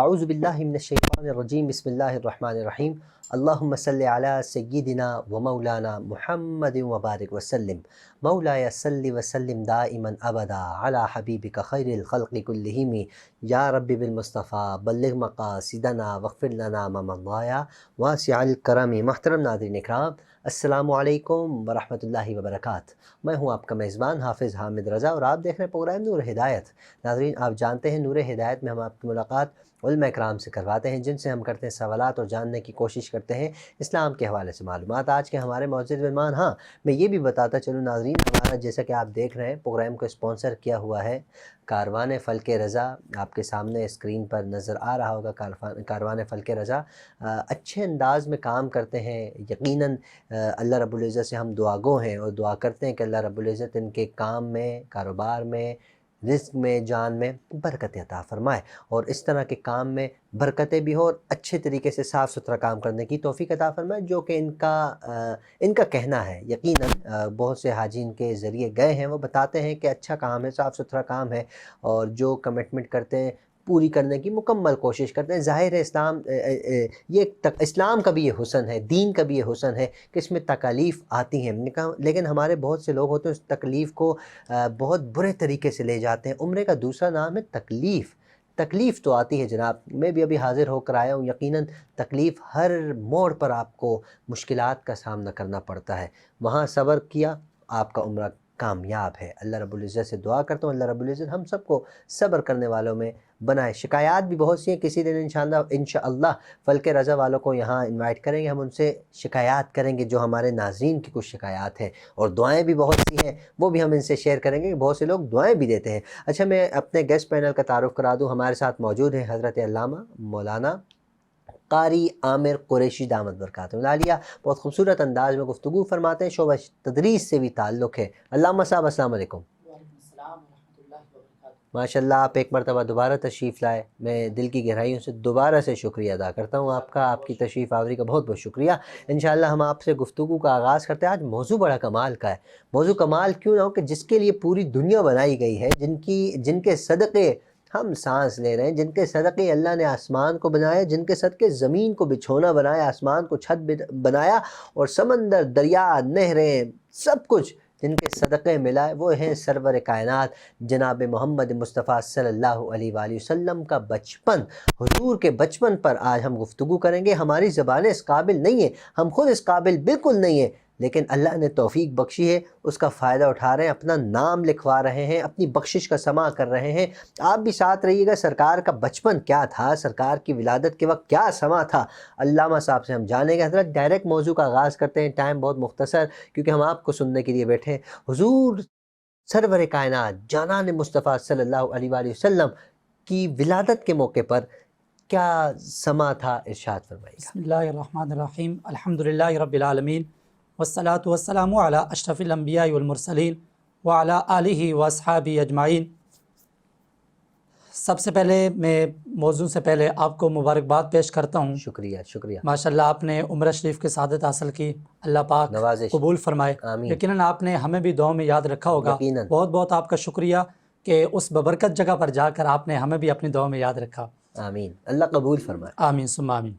اعوذ باللہ من الشیطان الرجیم بسم اللہ الرحمن الرحیم اللہم صلی علی سیدنا و مولانا محمد وبارک وسلم مولایا صلی وسلم دائما ابدا علی حبیبک خیر الخلق کلہم یا رب بالمصطفیٰ بلغ مقاصدنا واغفر لنا ما مضایا واسع الکرم۔ محترم ناظرین اکرام، السلام علیکم ورحمۃ اللہ وبرکاتہ۔ میں ہوں آپ کا میزبان حافظ حامد رضا اور آپ دیکھ رہے ہیں پروگرام نور ہدایت۔ ناظرین، آپ جانتے ہیں نور ہدایت میں ہم آپ کی ملاقات علماء اکرام سے کرواتے ہیں، جن سے ہم کرتے ہیں سوالات اور جاننے کی کوشش کرتے ہیں اسلام کے حوالے سے معلومات۔ آج کے ہمارے معزز مہمان، میں یہ بھی بتاتا چلوں ناظرین، ہمارا جیسا کہ آپ دیکھ رہے ہیں پروگرام کو اسپانسر کیا ہوا ہے کاروان فلک رضا۔ آپ کے سامنے اسکرین پر نظر آ رہا ہوگا کاروان فلک رضا۔ اچھے انداز میں کام کرتے ہیں، یقیناً اللہ رب العزت سے ہم دعا گو ہیں اور دعا کرتے ہیں کہ اللہ رب العزت ان کے کام میں، کاروبار میں، رزق میں، جان میں برکت عطا فرمائے اور اس طرح کے کام میں برکتیں بھی ہو اور اچھے طریقے سے صاف ستھرا کام کرنے کی توفیق عطا فرمائے، جو کہ ان کا کہنا ہے۔ یقیناً بہت سے حاجین کے ذریعے گئے ہیں، وہ بتاتے ہیں کہ اچھا کام ہے، صاف ستھرا کام ہے اور جو کمٹمنٹ کرتے ہیں پوری کرنے کی مکمل کوشش کرتے ہیں۔ ظاہر ہے اسلام کا بھی یہ حسن ہے، دین کا بھی یہ حسن ہے کہ اس میں تکالیف آتی ہیں، لیکن ہمارے بہت سے لوگ ہوتے ہیں اس تکلیف کو بہت برے طریقے سے لے جاتے ہیں۔ عمرے کا دوسرا نام ہے تکلیف۔ تکلیف تو آتی ہے جناب، میں بھی ابھی حاضر ہو کر آیا ہوں، یقیناً تکلیف ہر موڑ پر آپ کو مشکلات کا سامنا کرنا پڑتا ہے۔ وہاں صبر کیا، آپ کا عمرہ کامیاب ہے۔ اللہ رب العزت سے دعا کرتا ہوں اللہ رب العزت ہم سب کو صبر کرنے والوں میں بنائے۔ شکایات بھی بہت سی ہیں، کسی دن انشاءاللہ فلک رضا والوں کو یہاں انوائٹ کریں گے، ہم ان سے شکایات کریں گے جو ہمارے ناظرین کی کچھ شکایات ہیں، اور دعائیں بھی بہت سی ہیں وہ بھی ہم ان سے شیئر کریں گے، بہت سے لوگ دعائیں بھی دیتے ہیں۔ اچھا، میں اپنے گیسٹ پینل کا تعارف کرا دوں۔ ہمارے ساتھ موجود ہیں حضرت علامہ مولانا قاری عامر قریشی دامت برکاتہ العالیہ، بہت خوبصورت انداز میں گفتگو فرماتے ہیں، شعبہ تدریس سے بھی تعلق ہے۔ علامہ صاحب السلام علیکم۔ ماشاءاللہ، آپ ایک مرتبہ دوبارہ تشریف لائے، میں دل کی گہرائیوں سے دوبارہ سے شکریہ ادا کرتا ہوں آپ کا، آپ کی تشریف آوری کا بہت بہت شکریہ۔ انشاءاللہ ہم آپ سے گفتگو کا آغاز کرتے ہیں۔ آج موضوع بڑا کمال کا ہے۔ موضوع کمال کیوں نہ ہو کہ جس کے لیے پوری دنیا بنائی گئی ہے، جن کے صدقے ہم سانس لے رہے ہیں، جن کے صدقے اللہ نے آسمان کو بنایا، جن کے صدقے زمین کو بچھونا بنایا، آسمان کو چھت بنایا اور سمندر، دریا، نہریں، سب کچھ جن کے صدقے ملا ہے، وہ ہیں سرور کائنات جناب محمد مصطفیٰ صلی اللہ علیہ وآلہ وسلم کا بچپن۔ حضور کے بچپن پر آج ہم گفتگو کریں گے۔ ہماری زبانیں اس قابل نہیں ہیں، ہم خود اس قابل بالکل نہیں ہیں، لیکن اللہ نے توفیق بخشی ہے، اس کا فائدہ اٹھا رہے ہیں، اپنا نام لکھوا رہے ہیں، اپنی بخشش کا سماع کر رہے ہیں۔ آپ بھی ساتھ رہیے گا، سرکار کا بچپن کیا تھا، سرکار کی ولادت کے وقت کیا سماع تھا، علامہ صاحب سے ہم جانیں گے۔ حضرت ڈائریکٹ موضوع کا آغاز کرتے ہیں، ٹائم بہت مختصر کیونکہ ہم آپ کو سننے کے لیے بیٹھے ہیں۔ حضور سرور کائنات جانان مصطفیٰ صلی اللہ علیہ وآلہ وسلم کی ولادت کے موقع پر کیا سماع تھا، ارشاد فرمائیے گا۔ بسم اللہ الرحمن الرحیم، الحمدللہ رب العالمین، والصلاة والسلام علی اشرف الانبیاء والمرسلین وعلی آلہ واصحابہ اجمعین۔ سب سے پہلے میں موضوع سے پہلے آپ کو مبارکباد پیش کرتا ہوں۔ شکریہ شکریہ۔ ماشاءاللہ آپ نے عمرہ شریف کی سعادت حاصل کی، اللہ پاک نوازش قبول فرمائے۔ آمین۔ یقیناً آپ نے ہمیں بھی دعاؤں میں یاد رکھا ہوگا، یقیناً۔ بہت بہت آپ کا شکریہ کہ اس ببرکت جگہ پر جا کر آپ نے ہمیں بھی اپنی دعاؤں میں یاد رکھا۔ آمین، اللہ قبول فرمائے۔ آمین ثم آمین۔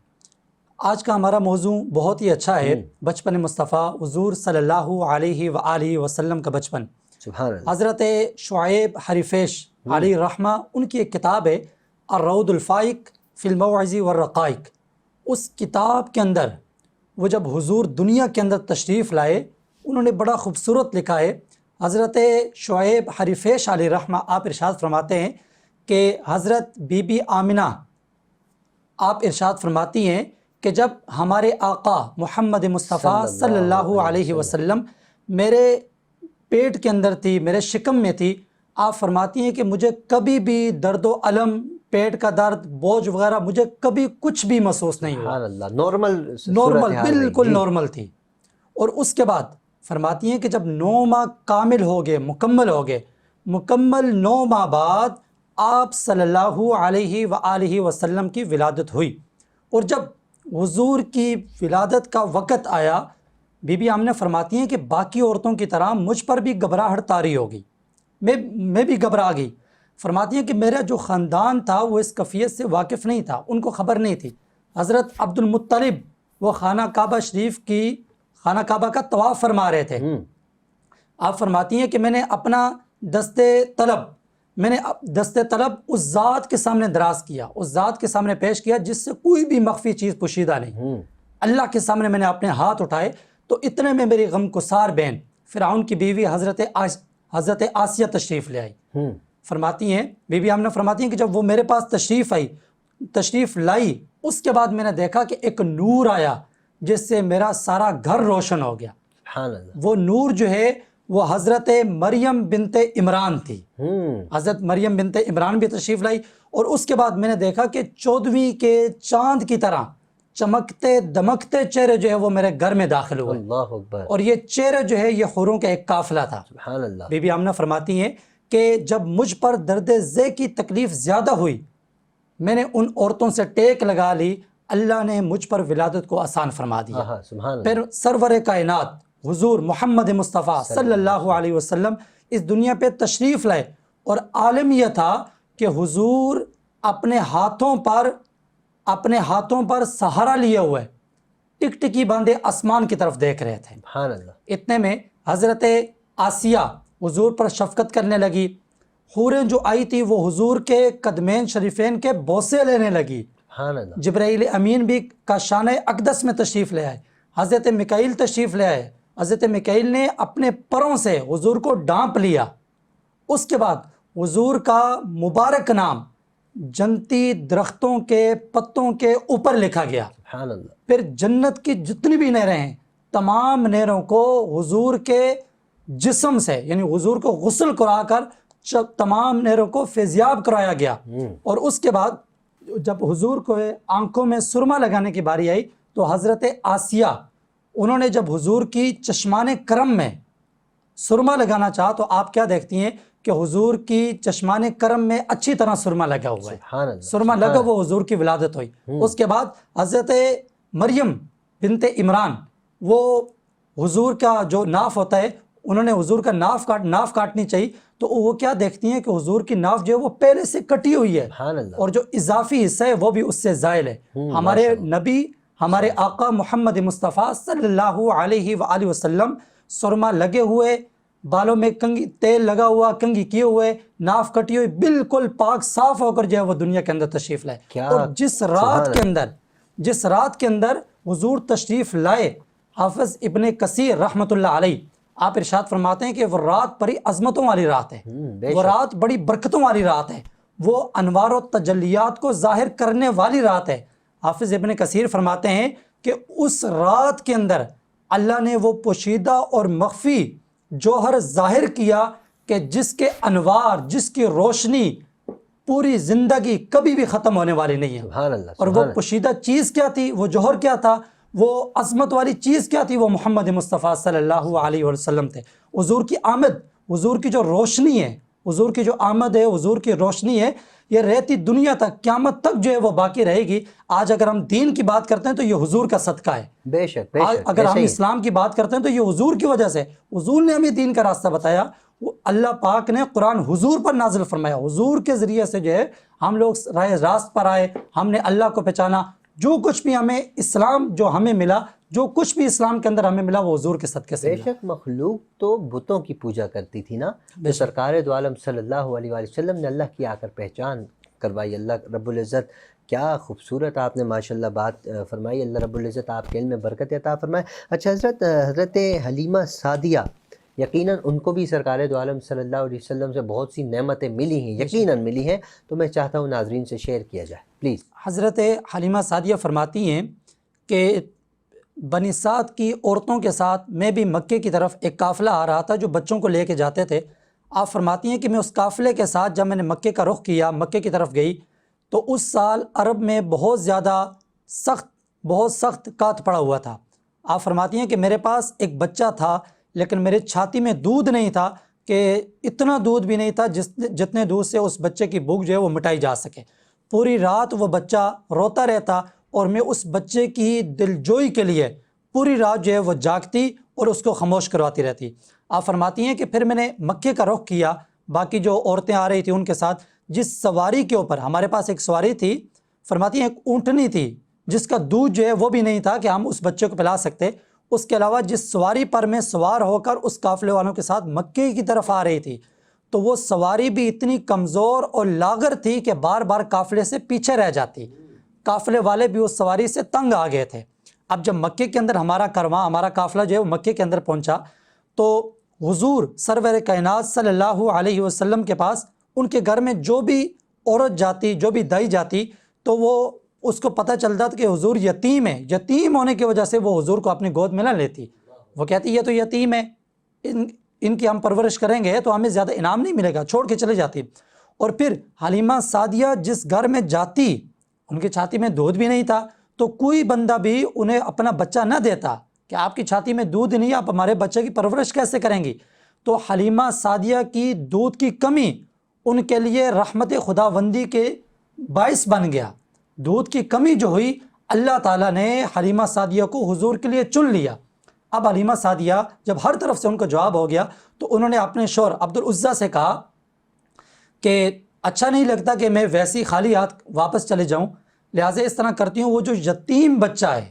آج کا ہمارا موضوع بہت ہی اچھا ہے، بچپن مصطفیٰ، حضور صلی اللہ علیہ وآلہ وسلم کا بچپن۔ سبحان اللہ۔ حضرت شعیب حریفیش علیہ الرحمہ، ان کی ایک کتاب ہے الروض الفائق فی الموعظ والرقائق۔ اس کتاب کے اندر وہ جب حضور دنیا کے اندر تشریف لائے، انہوں نے بڑا خوبصورت لکھا ہے۔ حضرت شعیب حریفیش علیہ الرحمہ آپ ارشاد فرماتے ہیں کہ حضرت بی بی آمنہ آپ ارشاد فرماتی ہیں کہ جب ہمارے آقا محمد مصطفیٰ صلی اللہ علیہ وسلم میرے پیٹ کے اندر تھی، میرے شکم میں تھی، آپ فرماتی ہیں کہ مجھے کبھی بھی درد و الم، پیٹ کا درد، بوجھ وغیرہ مجھے کبھی کچھ بھی محسوس نہیں ہوا۔ سبحان اللہ، نارمل بالکل نارمل تھی۔ اور اس کے بعد فرماتی ہیں کہ جب 9 ماہ کامل ہو گئے، مکمل ہو گئے، مکمل 9 ماہ بعد آپ صلی اللہ علیہ وآلہ وسلم کی ولادت ہوئی۔ اور جب حضور کی ولادت کا وقت آیا، بی بی آمنہ فرماتی ہیں کہ باقی عورتوں کی طرح مجھ پر بھی گھبراہٹ طاری ہوگی، میں بھی گھبرا گئی۔ فرماتی ہیں کہ میرا جو خاندان تھا وہ اس کیفیت سے واقف نہیں تھا، ان کو خبر نہیں تھی۔ حضرت عبد المطلب وہ خانہ کعبہ کا طواف فرما رہے تھے۔ آپ فرماتی ہیں کہ میں نے اپنا دست طلب اس ذات کے سامنے دراز کیا، اس ذات کے سامنے پیش کیا جس سے کوئی بھی مخفی چیز پوشیدہ نہیں۔ اللہ کے سامنے میں نے اپنے ہاتھ اٹھائے تو اتنے میں میری غمگسار بہن فرعون کی بیوی حضرت آسیہ تشریف لے آئی۔ فرماتی ہیں بی بی آمنہ فرماتی ہیں کہ جب وہ میرے پاس تشریف لائی، اس کے بعد میں نے دیکھا کہ ایک نور آیا جس سے میرا سارا گھر روشن ہو گیا۔ سبحان اللہ۔ وہ نور جو ہے وہ حضرت مریم بنت عمران تھی۔ حضرت مریم بنت عمران بھی تشریف لائی، اور اس کے بعد میں نے دیکھا کہ 14ویں کے چاند کی طرح چمکتے دمکتے چہرے جو ہے وہ میرے گھر میں داخل ہوئے۔ اللہ اکبر۔ اور یہ چہرے جو ہے یہ حوروں کا ایک قافلہ تھا۔ سبحان اللہ۔ بی بی آمنہ فرماتی ہیں کہ جب مجھ پر درد ذے کی تکلیف زیادہ ہوئی، میں نے ان عورتوں سے ٹیک لگا لی، اللہ نے مجھ پر ولادت کو آسان فرما دیا۔ سبحان اللہ۔ پھر سرور کائنات حضور محمد مصطفیٰ صلی اللہ علیہ وسلم اس دنیا پہ تشریف لائے، اور عالم یہ تھا کہ حضور اپنے ہاتھوں پر سہارا لیے ہوئے ٹکٹکی باندھے آسمان کی طرف دیکھ رہے تھے۔ سبحان اللہ۔ اتنے میں حضرت آسیہ حضور پر شفقت کرنے لگی، حوریں جو آئی تھی وہ حضور کے قدمین شریفین کے بوسے لینے لگی۔ سبحان اللہ۔ جبرائیل امین بھی کاشانہ اقدس میں تشریف لے آئے، حضرت میکائیل تشریف لے آئے، حضرت میکائیل نے اپنے پروں سے حضور کو ڈانپ لیا۔ اس کے بعد حضور کا مبارک نام جنتی درختوں کے پتوں کے اوپر لکھا گیا۔ سبحان اللہ۔ پھر جنت کی جتنی بھی نہریں ہیں تمام نہروں کو حضور کے جسم سے یعنی حضور کو غسل کرا کر تمام نہروں کو فیضیاب کرایا گیا۔ اور اس کے بعد جب حضور کو آنکھوں میں سرما لگانے کی باری آئی تو حضرت آسیہ انہوں نے جب حضور کی چشمان کرم میں سرما لگانا چاہا تو آپ کیا دیکھتی ہیں کہ حضور کی چشمان کرم میں اچھی طرح سرما لگا ہوا ہے۔ سبحان اللہ۔ سرما لگا وہ حضور کی ولادت ہوئی۔ اس کے بعد حضرت مریم بنت عمران وہ حضور کا جو ناف ہوتا ہے انہوں نے حضور کا ناف کاٹنی چاہیے تو وہ کیا دیکھتی ہیں کہ حضور کی ناف جو ہے وہ پہلے سے کٹی ہوئی ہے، سبحان اللہ۔ اور جو اضافی حصہ ہے وہ بھی اس سے زائل ہے۔ ہمارے نبی ہمارے آقا محمد مصطفیٰ صلی اللہ علیہ وآلہ وسلم سرما لگے ہوئے، بالوں میں تیل لگا ہوا، کنگھی کیے ہوئے، ناف کٹی ہوئی، بالکل پاک صاف ہو کر جو ہے وہ دنیا کے اندر تشریف لائے۔ اور جس رات کے اندر حضور تشریف لائے، حافظ ابن کثیر رحمۃ اللہ علیہ آپ ارشاد فرماتے ہیں کہ وہ رات بڑی عظمتوں والی رات ہے، وہ رات بڑی برکتوں والی رات ہے، وہ انوار و تجلیات کو ظاہر کرنے والی رات ہے۔ حافظ ابن کثیر فرماتے ہیں کہ اس رات کے اندر اللہ نے وہ پوشیدہ اور مخفی جوہر ظاہر کیا کہ جس کے انوار، جس کی روشنی پوری زندگی کبھی بھی ختم ہونے والی نہیں ہے۔ سبحان اللہ۔ اور وہ پوشیدہ چیز کیا تھی، وہ جوہر کیا تھا، وہ عظمت والی چیز کیا تھی، وہ محمد مصطفیٰ صلی اللہ علیہ وسلم تھے۔ حضور کی آمد، حضور کی جو روشنی ہے، حضور کی جو آمد ہے، حضور کی روشنی ہے، یہ رہتی دنیا تک، قیامت تک جو ہے وہ باقی رہے گی۔ آج اگر ہم دین کی بات کرتے ہیں تو یہ حضور کا صدقہ ہے، بے شک بے شک۔ اگر ہم اسلام کی بات کرتے ہیں تو یہ حضور کی وجہ سے، حضور نے ہمیں دین کا راستہ بتایا، وہ اللہ پاک نے قرآن حضور پر نازل فرمایا، حضور کے ذریعے سے جو ہے ہم لوگ راہ راست پر آئے، ہم نے اللہ کو پہچانا۔ جو کچھ بھی ہمیں اسلام جو ہمیں ملا، جو کچھ بھی اسلام کے اندر ہمیں ملا وہ حضور کے صدقے سے بے ملا۔ شک مخلوق تو بتوں کی پوجا کرتی تھی نا، تو سرکار دو عالم صلی اللہ علیہ وآلہ وسلم نے اللہ کی آ کر پہچان کروائی۔ اللہ رب العزت کیا خوبصورت آپ نے ماشاءاللہ بات فرمائی، اللہ رب العزت آپ کے علم میں برکت عطا فرمائے۔ اچھا حضرت حلیمہ سعدیہ، یقیناً ان کو بھی سرکار دو عالم صلی اللہ علیہ وسلم سے بہت سی نعمتیں ملی ہیں، یقیناً ملی ہیں، تو میں چاہتا ہوں ناظرین سے شیئر کیا جائے پلیز۔ حضرت حلیمہ سعدیہ فرماتی ہیں کہ بنی سعد کی عورتوں کے ساتھ میں بھی مکے کی طرف ایک قافلہ آ رہا تھا جو بچوں کو لے کے جاتے تھے۔ آپ فرماتی ہیں کہ میں اس قافلے کے ساتھ جب میں نے مکے کا رخ کیا، مکے کی طرف گئی، تو اس سال عرب میں بہت سخت قحط پڑا ہوا تھا۔ آپ فرماتی ہیں کہ میرے پاس ایک بچہ تھا لیکن میرے چھاتی میں دودھ نہیں تھا، کہ اتنا دودھ بھی نہیں تھا جتنے دودھ سے اس بچے کی بھوک جو ہے وہ مٹائی جا سکے۔ پوری رات وہ بچہ روتا رہتا اور میں اس بچے کی دلجوئی کے لیے پوری رات جو ہے وہ جاگتی اور اس کو خاموش کرواتی رہتی۔ آپ فرماتی ہیں کہ پھر میں نے مکے کا رخ کیا، باقی جو عورتیں آ رہی تھیں ان کے ساتھ، جس سواری کے اوپر، ہمارے پاس ایک سواری تھی، فرماتی ہیں ایک اونٹنی تھی جس کا دودھ جو ہے وہ بھی نہیں تھا کہ ہم اس بچے کو پلا سکتے، اس کے علاوہ جس سواری پر میں سوار ہو کر اس قافلے والوں کے ساتھ مکے کی طرف آ رہی تھی، تو وہ سواری بھی اتنی کمزور اور لاغر تھی کہ بار بار قافلے سے پیچھے رہ جاتی، قافلے والے بھی اس سواری سے تنگ آ گئے تھے۔ اب جب مکے کے اندر ہمارا کارواں، ہمارا قافلہ جو ہے وہ مکے کے اندر پہنچا، تو حضور سرور کائنات صلی اللہ علیہ وسلم کے پاس ان کے گھر میں جو بھی عورت جاتی، جو بھی دائی جاتی، تو وہ اس کو پتہ چلتا تھا کہ حضور یتیم ہے، یتیم ہونے کی وجہ سے وہ حضور کو اپنی گود میں نہ لیتی، وہ کہتی یہ تو یتیم ہے، ان کی ہم پرورش کریں گے تو ہمیں زیادہ انعام نہیں ملے گا، چھوڑ کے چلے جاتی۔ اور پھر حلیمہ سعدیہ جس گھر میں جاتی، ان کی چھاتی میں دودھ بھی نہیں تھا، تو کوئی بندہ بھی انہیں اپنا بچہ نہ دیتا کہ آپ کی چھاتی میں دودھ نہیں، آپ ہمارے بچے کی پرورش کیسے کریں گی؟ تو حلیمہ سعدیہ کی دودھ کی کمی ان کے لیے رحمت خداوندی کے باعث بن گیا۔ دودھ کی کمی جو ہوئی، اللہ تعالیٰ نے حلیمہ سعدیہ کو حضور کے لیے چن لیا۔ اب حلیمہ سعدیہ جب ہر طرف سے ان کا جواب ہو گیا، تو انہوں نے اپنے شوہر عبدالعزیٰ سے کہا کہ اچھا نہیں لگتا کہ میں ویسی خالی ہاتھ واپس چلے جاؤں، لہٰذا اس طرح کرتی ہوں، وہ جو یتیم بچہ ہے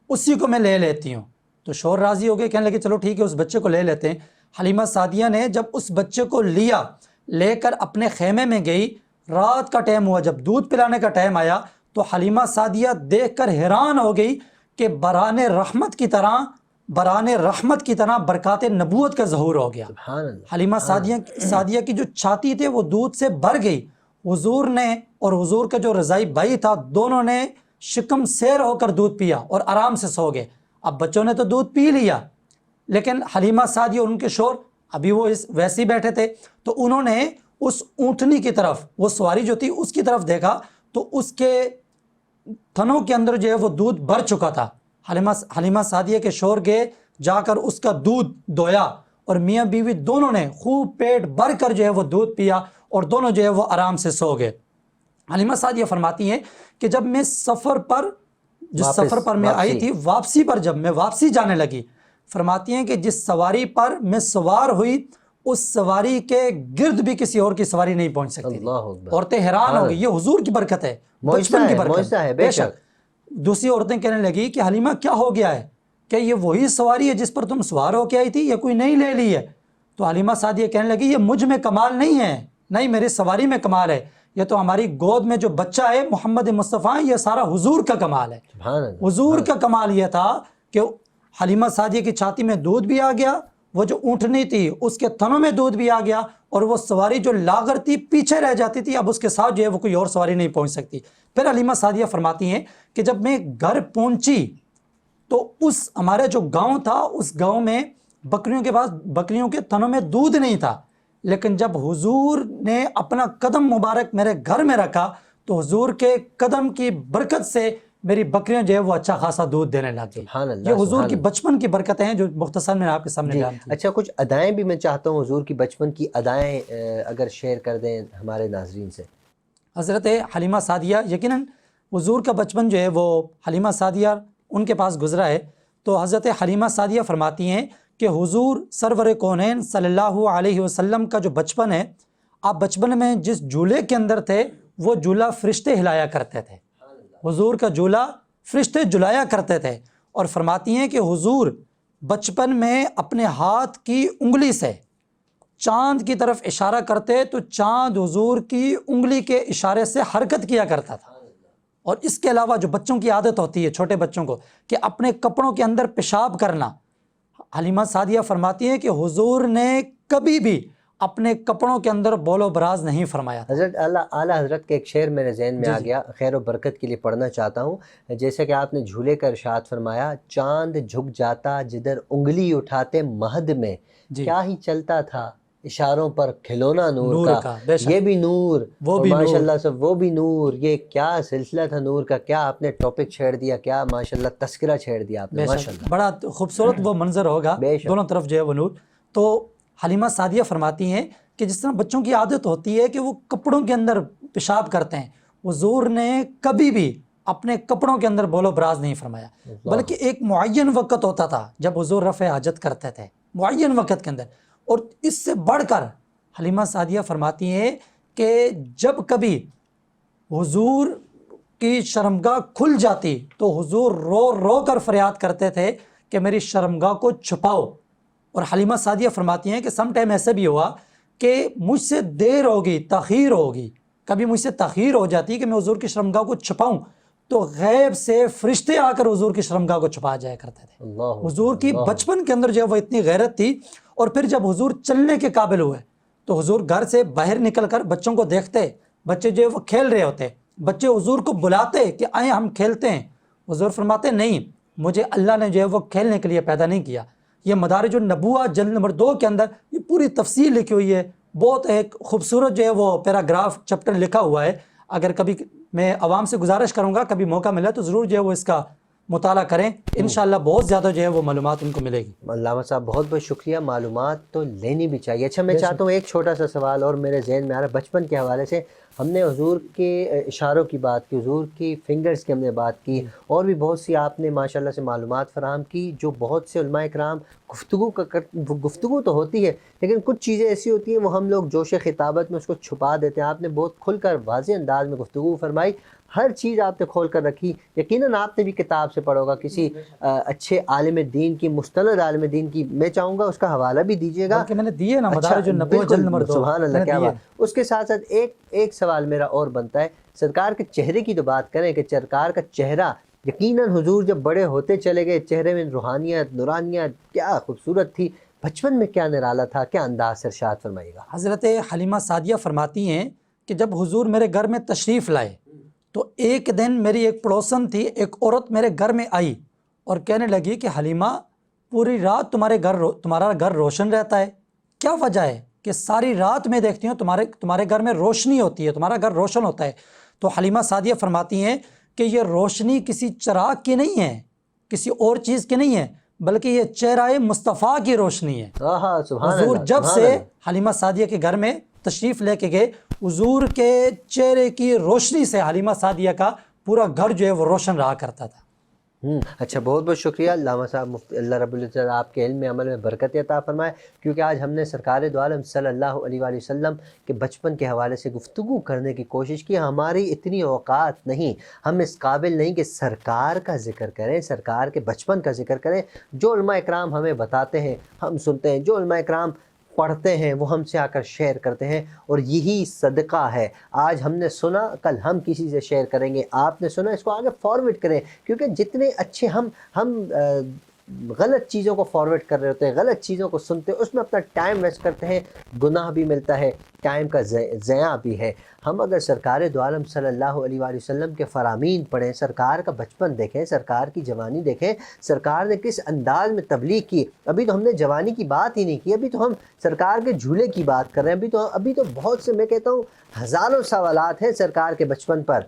اسی کو میں لے لیتی ہوں۔ تو شوہر راضی ہو گئے، کہنے لگے چلو ٹھیک ہے، اس بچے کو لے لیتے ہیں۔ حلیمہ سعدیہ نے جب اس بچے کو لے کر اپنے خیمے میں گئی، رات کا ٹائم ہوا، جب دودھ پلانے کا ٹائم آیا تو حلیمہ سعدیہ دیکھ کر حیران ہو گئی کہ بران رحمت کی طرح برکات نبوت کا ظہور ہو گیا۔ سبحان اللہ۔ حلیمہ سعدیہ کی جو چھاتی تھے وہ دودھ سے بھر گئی۔ حضور نے اور حضور کا جو رضائی بھائی تھا، دونوں نے شکم سیر ہو کر دودھ پیا اور آرام سے سو گئے۔ اب بچوں نے تو دودھ پی لیا، لیکن حلیمہ سعدیہ اور ان کے شوہر ابھی وہ ویسے ہی بیٹھے تھے، تو انہوں نے اس اونٹنی کی طرف، وہ سواری جو تھی اس کی طرف دیکھا، تو اس کے تھنوں کے اندر جو ہے وہ دودھ بھر چکا تھا۔ حلیمہ سعدیہ کے شوہر گئے، جا کر اس کا دودھ دویا، اور میاں بیوی دونوں نے خوب پیٹ بھر کر جو ہے وہ دودھ پیا، اور دونوں جو ہے وہ آرام سے سو گئے۔ حلیمہ سعدیہ فرماتی ہیں کہ جب میں سفر پر میں آئی تھی، واپسی پر جب میں واپسی جانے لگی، فرماتی ہیں کہ جس سواری پر میں سوار ہوئی، اس سواری کے گرد بھی کسی اور کی سواری نہیں پہنچ سکتی تھی۔ عورتیں حیران ہو گئی، یہ حضور کی برکت ہے، بچپن کی برکت ہے، بے شک۔ دوسری عورتیں کہنے لگی کہ حلیمہ کیا ہو گیا ہے، کہ یہ وہی سواری ہے جس پر تم سوار ہو کے آئی تھی، یا کوئی نئی لے لی ہے؟ تو حلیمہ سعدیہ کہنے لگی یہ مجھ میں کمال نہیں ہے، نہیں میری سواری میں کمال ہے، یہ تو ہماری گود میں جو بچہ ہے محمد مصطفیٰ، یہ سارا حضور کا کمال ہے۔ حضور کا کمال یہ تھا کہ حلیمہ سعدیہ کی چھاتی میں دودھ بھی آ گیا، وہ جو اونٹنی تھی اس کے تھنوں میں دودھ بھی آ گیا، اور وہ سواری جو لاغر تھی پیچھے رہ جاتی تھی، اب اس کے ساتھ جو ہے وہ کوئی اور سواری نہیں پہنچ سکتی۔ پھر حلیمہ سعدیہ فرماتی ہیں کہ جب میں گھر پہنچی تو ہمارا جو گاؤں تھا، اس گاؤں میں بکریوں کے تھنوں میں دودھ نہیں تھا، لیکن جب حضور نے اپنا قدم مبارک میرے گھر میں رکھا تو حضور کے قدم کی برکت سے میری بکریاں جو ہے وہ اچھا خاصا دودھ دینے لگ گئی۔ یہ حضور کی بچپن کی برکتیں ہیں جو مختصر میں آپ کے سامنے بیان کی۔ اچھا، کچھ ادائیں بھی میں چاہتا ہوں حضور کی بچپن کی ادائیں اگر شیئر کر دیں ہمارے ناظرین سے۔ حضرت حلیمہ سعدیہ، یقیناً حضور کا بچپن جو ہے وہ حلیمہ سعدیہ ان کے پاس گزرا ہے، تو حضرت حلیمہ سعدیہ فرماتی ہیں کہ حضور سرور کونین صلی اللہ علیہ وسلم کا جو بچپن ہے، آپ بچپن میں جس جھولے کے اندر تھے وہ جھولا فرشتے ہلایا کرتے تھے، حضور کا جھولا فرشتے جھلایا کرتے تھے، اور فرماتی ہیں کہ حضور بچپن میں اپنے ہاتھ کی انگلی سے چاند کی طرف اشارہ کرتے تو چاند حضور کی انگلی کے اشارے سے حرکت کیا کرتا تھا۔ اور اس کے علاوہ جو بچوں کی عادت ہوتی ہے چھوٹے بچوں کو کہ اپنے کپڑوں کے اندر پیشاب کرنا، حلیمہ سعدیہ فرماتی ہیں کہ حضور نے کبھی بھی اپنے کپڑوں کے اندر بول و براز نہیں فرمایا۔ حضرت اعلیٰ حضرت کے ایک شعر میرے ذہن میں آ گیا، خیر و برکت کے لیے پڑھنا چاہتا ہوں۔ جیسے کہ آپ نے جھولے کا ارشاد فرمایا، چاند جھک جاتا جدھر انگلی اٹھاتے مہد میں، کیا ہی چلتا تھا اشاروں پر کھلونا نور کا، یہ بھی نور، ماشاء اللہ سے وہ بھی نور، یہ کیا سلسلہ تھا نور کا، کیا آپ نے ٹاپک چھیڑ دیا، کیا ماشاءاللہ تذکرہ چھیڑ دیا آپ نے، ماشاءاللہ بڑا خوبصورت وہ منظر ہوگا، دونوں طرف جو ہے وہ نور۔ تو حلیمہ سعدیہ فرماتی ہیں کہ جس طرح بچوں کی عادت ہوتی ہے کہ وہ کپڑوں کے اندر پیشاب کرتے ہیں، حضور نے کبھی بھی اپنے کپڑوں کے اندر بول و براز نہیں فرمایا، بلکہ ایک معین وقت ہوتا تھا جب حضور رفع حاجت کرتے تھے، معین وقت کے اندر، اور اس سے بڑھ کر حلیمہ سعدیہ فرماتی ہیں کہ جب کبھی حضور کی شرمگاہ کھل جاتی تو حضور رو رو کر فریاد کرتے تھے کہ میری شرمگاہ کو چھپاؤ. اور حلیمہ سعدیہ فرماتی ہیں کہ سم ٹائم ایسا بھی ہوا کہ مجھ سے دیر ہوگی، تاخیر ہوگی، کبھی مجھ سے تاخیر ہو جاتی کہ میں حضور کی شرمگاہ کو چھپاؤں تو غیب سے فرشتے آ کر حضور کی شرمگاہ کو چھپا جایا کرتے تھے. حضور کی بچپن کے اندر جو ہے وہ اتنی غیرت تھی. اور پھر جب حضور چلنے کے قابل ہوئے تو حضور گھر سے باہر نکل کر بچوں کو دیکھتے، بچے جو ہے وہ کھیل رہے ہوتے، بچے حضور کو بلاتے کہ آئیں ہم کھیلتے ہیں. حضور فرماتے نہیں، مجھے اللہ نے جو ہے وہ کھیلنے کے لیے پیدا نہیں کیا. یہ مدارج النبوہ جلد نمبر 2 کے اندر یہ پوری تفصیل لکھی ہوئی ہے. بہت ایک خوبصورت جو ہے وہ پیراگراف چیپٹر لکھا ہوا ہے. اگر کبھی میں عوام سے گزارش کروں گا کبھی موقع ملا تو ضرور جو ہے وہ اس کا مطالعہ کریں، انشاءاللہ بہت زیادہ جو ہے وہ معلومات ان کو ملے گی. علامہ صاحب بہت بہت شکریہ، معلومات تو لینی بھی چاہیے. اچھا میں چاہتا ہوں ایک چھوٹا سا سوال اور میرے ذہن میں آ رہا ہے بچپن کے حوالے سے. ہم نے حضور کے اشاروں کی بات کی، حضور کی فنگرز کی ہم نے بات کی، اور بھی بہت سی آپ نے ماشاءاللہ سے معلومات فراہم کی جو بہت سے علماء کرام گفتگو تو ہوتی ہے لیکن کچھ چیزیں ایسی ہوتی ہیں وہ ہم لوگ جوش خطابت میں اس کو چھپا دیتے ہیں. آپ نے بہت کھل کر واضح انداز میں گفتگو فرمائی، ہر چیز آپ نے کھول کر رکھی. یقیناً آپ نے بھی کتاب سے پڑھا ہوگا کسی اچھے عالم دین کی، مستند عالم دین کی. میں چاہوں گا اس کا حوالہ بھی دیجیے گا کہ میں نے دیے نا مدارج النبوہ جلد نمبر 2. سبحان اللہ، کیا بات. اس کے ساتھ ساتھ ایک سوال میرا اور بنتا ہے. سرکار کے چہرے کی تو بات کریں کہ سرکار کا چہرہ یقیناً حضور جب بڑے ہوتے چلے گئے چہرے میں روحانیت، نورانیت کیا خوبصورت تھی. بچپن میں کیا نرالا تھا، کیا انداز سے ارشاد فرمائیے گا. حضرت حلیمہ سعدیہ فرماتی ہیں کہ جب حضور میرے گھر میں تشریف لائے تو ایک دن میری ایک پڑوسن تھی، ایک عورت میرے گھر میں آئی اور کہنے لگی کہ حلیمہ پوری رات تمہارا گھر روشن رہتا ہے، کیا وجہ ہے کہ ساری رات میں دیکھتی ہوں تمہارے گھر میں روشنی ہوتی ہے، تمہارا گھر روشن ہوتا ہے. تو حلیمہ سعدیہ فرماتی ہیں کہ یہ روشنی کسی چراغ کی نہیں ہے، کسی اور چیز کی نہیں ہے، بلکہ یہ چہرہ مصطفیٰ کی روشنی ہے. حضور جب سے حلیمہ سعدیہ کے گھر میں تشریف لے کے گئے، حضور کے چہرے کی روشنی سے حلیمہ سعدیہ کا پورا گھر جو ہے وہ روشن رہا کرتا تھا. اچھا بہت بہت شکریہ علامہ صاحب. مفتی اللہ رب العزت آپ کے علم میں عمل میں برکت عطا فرمائے، کیونکہ آج ہم نے سرکار دو عالم صلی اللہ علیہ وآلہ وسلم کے بچپن کے حوالے سے گفتگو کرنے کی کوشش کی. ہماری اتنی اوقات نہیں، ہم اس قابل نہیں کہ سرکار کا ذکر کریں، سرکار کے بچپن کا ذکر کریں. جو علماء اکرام ہمیں بتاتے ہیں ہم سنتے ہیں، جو علماء اکرام پڑھتے ہیں وہ ہم سے آ کر شیئر کرتے ہیں، اور یہی صدقہ ہے. آج ہم نے سنا، کل ہم کسی سے شیئر کریں گے. آپ نے سنا، اس کو آگے فارورڈ کریں، کیونکہ جتنے اچھے ہم غلط چیزوں کو فارورڈ کر رہے ہوتے ہیں، غلط چیزوں کو سنتے ہیں، اس میں اپنا ٹائم ویسٹ کرتے ہیں، گناہ بھی ملتا ہے، ٹائم کا ضیاع بھی ہے. ہم اگر سرکار دو عالم صلی اللہ علیہ وآلہ وسلم کے فرامین پڑھیں، سرکار کا بچپن دیکھیں، سرکار کی جوانی دیکھیں، سرکار نے کس انداز میں تبلیغ کی. ابھی تو ہم نے جوانی کی بات ہی نہیں کی، ابھی تو ہم سرکار کے جھولے کی بات کر رہے ہیں. ابھی تو بہت سے، میں کہتا ہوں ہزاروں سوالات ہیں سرکار کے بچپن پر.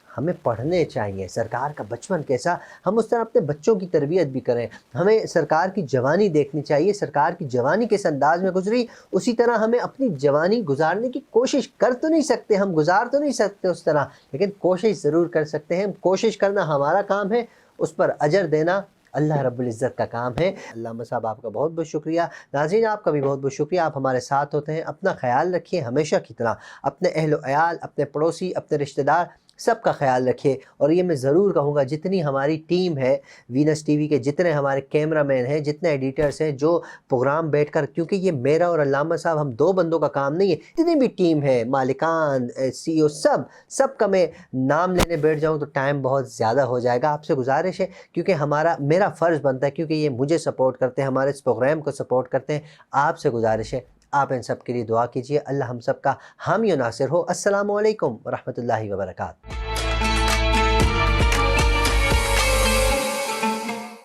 ہمیں پڑھنے چاہیے سرکار کا بچپن کیسا، ہم اس طرح اپنے بچوں کی تربیت بھی کریں. ہمیں سرکار کی جوانی دیکھنی چاہیے، سرکار کی جوانی کس انداز میں گزری، اسی طرح ہمیں اپنی جوانی گزارنے کی کوشش کر تو نہیں سکتے، ہم گزار تو نہیں سکتے اس طرح، لیکن کوشش ضرور کر سکتے ہیں. کوشش کرنا ہمارا کام ہے، اس پر اجر دینا اللہ رب العزت کا کام ہے. علامہ صاحب آپ کا بہت بہت شکریہ. ناظرین آپ کا بھی بہت بہت شکریہ، آپ ہمارے ساتھ ہوتے ہیں. اپنا خیال رکھیے ہمیشہ کی طرح، اپنے اہل و عیال، اپنے پڑوسی، اپنے رشتہ دار سب کا خیال رکھیے. اور یہ میں ضرور کہوں گا جتنی ہماری ٹیم ہے وینس ٹی وی کے، جتنے ہمارے کیمرہ مین ہیں، جتنے ایڈیٹرز ہیں، جو پروگرام بیٹھ کر، کیونکہ یہ میرا اور علامہ صاحب ہم دو بندوں کا کام نہیں ہے، جتنی بھی ٹیم ہے، مالکان، سی او، سب کا میں نام لینے بیٹھ جاؤں تو ٹائم بہت زیادہ ہو جائے گا. آپ سے گزارش ہے، کیونکہ میرا فرض بنتا ہے، کیونکہ یہ مجھے سپورٹ کرتے ہیں، ہمارے اس پروگرام کو سپورٹ کرتے ہیں. آپ سے گزارش ہے آپ ان سب کے لیے دعا کیجیے. اللہ ہم سب کا حامی و ناصر ہو. السلام علیکم ورحمۃ اللہ وبرکاتہ.